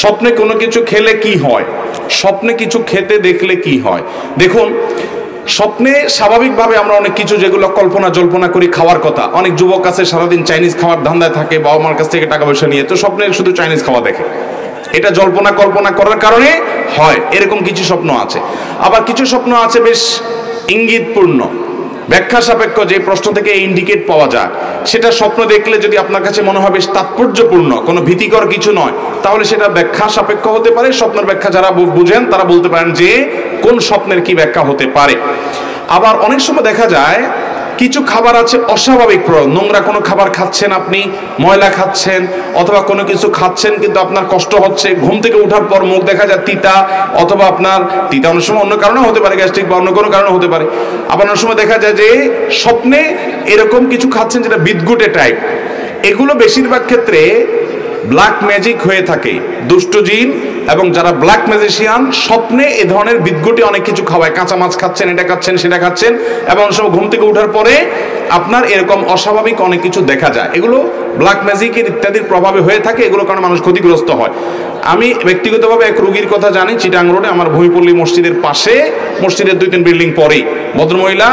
স্বপ্নে কোনো কিছু খেলে কি হয়, স্বপ্নে কিছু খেতে দেখলে কি হয়। দেখুন, স্বপ্নে স্বাভাবিকভাবে আমরা অনেক কিছু যেগুলো কল্পনা জল্পনা করি খাওয়ার কথা, অনেক যুবক আছে সারাদিন চাইনিজ খাওয়ার ধান্দায় থাকে, বাবা মার কাছ থেকে টাকা পয়সা নিয়ে, তো স্বপ্নে শুধু চাইনিজ খাওয়া দেখে, এটা জল্পনা কল্পনা করার কারণে হয়, এরকম কিছু স্বপ্ন আছে। আবার কিছু স্বপ্ন আছে বেশ ইঙ্গিতপূর্ণ, ব্যাখ্যা সাপেক্ষ, যে প্রশ্ন থেকে ইন্ডিকেট পাওয়া যায়, সেটা স্বপ্ন দেখলে যদি আপনার কাছে মনে হয় বেশ তাৎপর্যপূর্ণ, কোনো ভীতিকর কিছু নয়, তাহলে সেটা ব্যাখ্যা সাপেক্ষ হতে পারে। স্বপ্নের ব্যাখ্যা যারা বুঝেন তারা বলতে পারেন যে কোন স্বপ্নের কি ব্যাখ্যা হতে পারে। আবার অনেক সময় দেখা যায় কিছু খাবার আছে অস্বাভাবিক প্রয়োগ, নোংরা কোনো খাবার খাচ্ছেন আপনি, ময়লা খাচ্ছেন, অথবা কোনো কিছু খাচ্ছেন কিন্তু আপনার কষ্ট হচ্ছে, ঘুম থেকে ওঠার পর মুখ দেখা যায় তিতা, অথবা আপনার তিতা অনেক সময় অন্য কারণে হতে পারে, গ্যাস্ট্রিক বা অন্য কোনো কারণে হতে পারে। আবার অনেক সময় দেখা যায় যে স্বপ্নে এরকম কিছু খাচ্ছেন যেটা বিদঘুটে টাইপ। এগুলো বেশিরভাগ ক্ষেত্রে ব্ল্যাক ম্যাজিক হয়ে থাকে, দুষ্ট জিন এবং যারা ব্ল্যাক ম্যাজিশিয়ান স্বপ্নে এ ধরনের বিদঘুটে অনেক কিছু খাওয়ায়, কাঁচা মাছ খাচ্ছেন, এটা খাচ্ছেন, সেটা খাচ্ছেন, এবং অনেক সময় ঘুম থেকে ওঠার পরে আপনার এরকম অস্বাভাবিক অনেক কিছু দেখা যায়। এগুলো ব্ল্যাক ম্যাজিকের ইত্যাদির প্রভাবে হয়ে থাকে, এগুলোর কারণে মানুষ ক্ষতিগ্রস্ত হয়। আমি ব্যক্তিগতভাবে এক রোগীর কথা জানি, চিটাং রোডে আমার ভূমিপল্লী মসজিদের পাশে, মসজিদের 2-3 বিল্ডিং পরেই ভদ্রমহিলা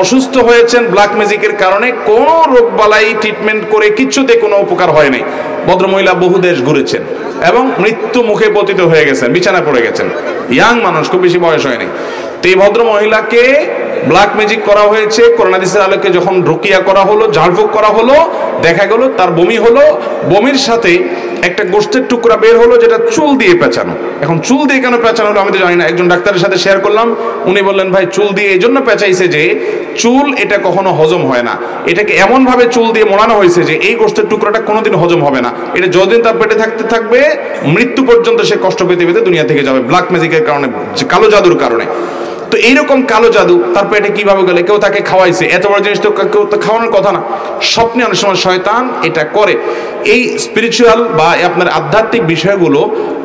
অসুস্থ হয়েছেন ব্ল্যাক ম্যাজিকের কারণে, কোনো রোগবালাই ট্রিটমেন্ট করে কিচ্ছুতে কোনো উপকার হয় নাই। ভদ্রমহিলা বহু দেশ ঘুরেছেন এবং মৃত্যু মুখে পতিত হয়ে গেছেন, বিছানায় পড়ে গেছেন, ইয়াং মানুষ, খুব বেশি বয়স হয়নি। তো এই ভদ্র মহিলাকে ব্ল্যাক ম্যাজিক করা হয়েছে, কোরআন হাদিসের আলোকে যখন রুকিয়া করা হলো, ঝাড়ফুঁক করা হলো, দেখা গেল তার বমি হলো, বমির সাথে একটা গোশতের টুকরা বের হলো যেটা চুল দিয়ে পেঁচানো। এখন চুল দিয়ে কেন পেঁচানো হলো আমি তো জানি না, একজন ডাক্তারের সাথে শেয়ার করলাম, উনি বললেন ভাই চুল দিয়ে এই জন্য পেঁচাইছে যে চুল এটা কখনো হজম হয় না, এটাকে এমন ভাবে চুল দিয়ে মোড়ানো হয়েছে যে এই গোশতের টুকরাটা কোনোদিন হজম হবে না, এটা যতদিন তার পেটে থাকতে থাকবে মৃত্যু পর্যন্ত সে কষ্ট পেতে পেতে দুনিয়া থেকে যাবে, ব্ল্যাক ম্যাজিকের কারণে, কালো জাদুর কারণে। তো এইরকম কালো জাদু তার পেটে কিভাবে গেলে, কেউ তাকে খাওয়াইছে, এত বড় জিনিস তো কেউ তো খাওয়ানোর কথা না। স্বপ্নে অনেক সময় শয়তান এটা করে। এই স্পিরিচুয়াল বা আপনার আধ্যাত্মিক বিষয়গুলো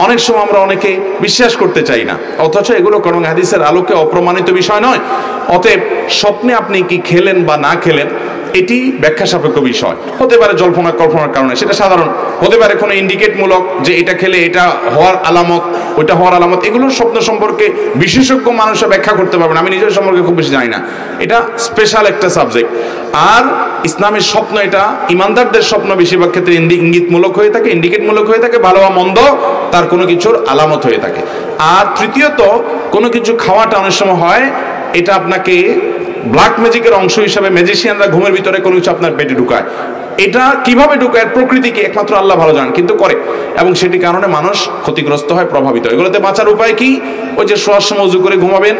অনেক সময় আমরা অনেকে বিশ্বাস করতে চাই না, অথচ এগুলো কোরআন হাদিসের আলোকে অপ্রমাণিত বিষয় নয়। অতএব স্বপ্নে আপনি কি খেলেন বা না খেলেন এটি ব্যাখ্যা সাপেক্ষ বিষয়, হতে পারে জল্পনা কল্পনার কারণে, সেটা সাধারণ, হতে পারে কোনো ইন্ডিকেটমূলক যে এটা খেলে এটা হওয়ার আলামত, ওইটা হওয়ার আলামত। এগুলো স্বপ্ন সম্পর্কে বিশেষজ্ঞ মানুষরা ব্যাখ্যা করতে পারবেন, আমি নিজের সম্পর্কে খুব বেশি জানি না, এটা স্পেশাল একটা সাবজেক্ট। আর ইসলামের স্বপ্ন, এটা ইমানদারদের স্বপ্ন বেশিরভাগ ক্ষেত্রে ইঙ্গিতমূলক হয়ে থাকে, ইন্ডিকেটমূলক হয়ে থাকে, ভালো বা মন্দ তার কোনো কিছুর আলামত হয়ে থাকে। আর তৃতীয়ত, কোনো কিছু খাওয়াটা অনেক সময় হয় এটা আপনাকে ব্ল্যাক ম্যাজিকের অংশ হিসাবে, ম্যাজিশিয়ানরা ঘুমের ভিতরে কোনো কিছু আপনার পেটে ঢুকায়, এটা কিভাবে ঢুকায় প্রকৃতিকে একমাত্র আল্লাহ ভালো জানেন, কিন্তু করে, এবং সেটি কারণে মানুষ ক্ষতিগ্রস্ত হয়, প্রভাবিত হয়। এগুলোতে বাঁচার উপায় কি? ওই যে শোয়ার সময় ওযু করে ঘুমাবেন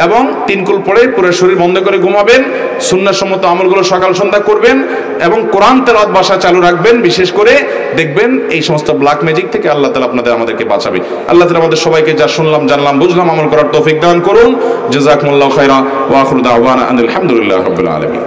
এবং 3 কুল পড়ে পুরো শরীর বন্ধ করে ঘুমাবেন, সুন্নাহসম্মত আমলগুলো সকাল সন্ধ্যা করবেন এবং কোরআন তেলাওয়াত বাসা চালু রাখবেন, বিশেষ করে দেখবেন এই সমস্ত ব্ল্যাক ম্যাজিক থেকে আল্লাহ তাআলা আমাদেরকে বাঁচাবে। আল্লাহ তাআলা আমাদের সবাইকে যা শুনলাম, জানলাম, বুঝলাম আমল করার তৌফিক দান করুন। জাযাকুমুল্লাহু খাইরা ওয়া আখিরু দাওয়ানা আলহামদুলিল্লাহি রাব্বিল আলামিন।